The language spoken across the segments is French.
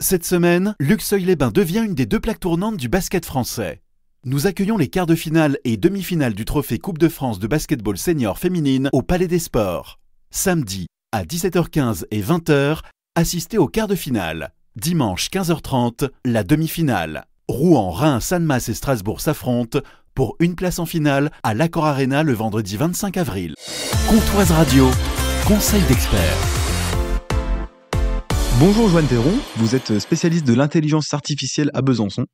Cette semaine, Luxeuil-les-Bains devient une des deux plaques tournantes du basket français. Nous accueillons les quarts de finale et demi-finale du trophée Coupe de France de basketball senior féminine au Palais des Sports. Samedi, à 17h15 et 20h, assistez aux quarts de finale. Dimanche 15h30, la demi-finale. Rouen, Reims, Annemasse et Strasbourg s'affrontent pour une place en finale à l'Accor Arena le vendredi 25 avril. Comptoise Radio, conseil d'experts. Bonjour Joanne Théron, vous êtes spécialiste de l'intelligence artificielle à Besançon.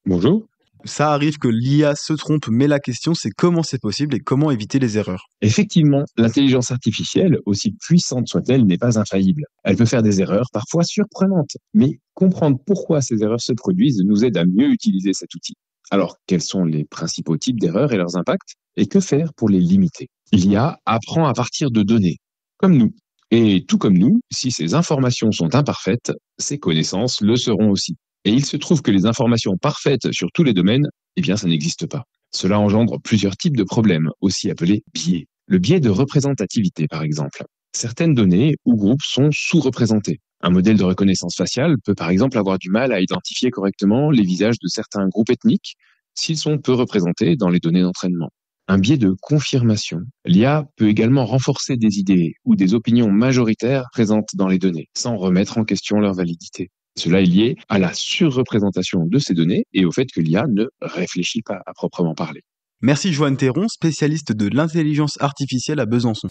Bonjour. Ça arrive que l'IA se trompe, mais la question c'est comment c'est possible et comment éviter les erreurs. Effectivement, l'intelligence artificielle, aussi puissante soit-elle, n'est pas infaillible. Elle peut faire des erreurs, parfois surprenantes, mais comprendre pourquoi ces erreurs se produisent nous aide à mieux utiliser cet outil. Alors, quels sont les principaux types d'erreurs et leurs impacts? Et que faire pour les limiter? L'IA apprend à partir de données, comme nous. Et tout comme nous, si ces informations sont imparfaites, ses connaissances le seront aussi. Et il se trouve que les informations parfaites sur tous les domaines, ça n'existe pas. Cela engendre plusieurs types de problèmes, aussi appelés biais. Le biais de représentativité, par exemple. Certaines données ou groupes sont sous-représentés. Un modèle de reconnaissance faciale peut par exemple avoir du mal à identifier correctement les visages de certains groupes ethniques s'ils sont peu représentés dans les données d'entraînement. Un biais de confirmation. L'IA peut également renforcer des idées ou des opinions majoritaires présentes dans les données, sans remettre en question leur validité. Cela est lié à la surreprésentation de ces données et au fait que l'IA ne réfléchit pas à proprement parler. Merci Joanne Théron, spécialiste de l'intelligence artificielle à Besançon.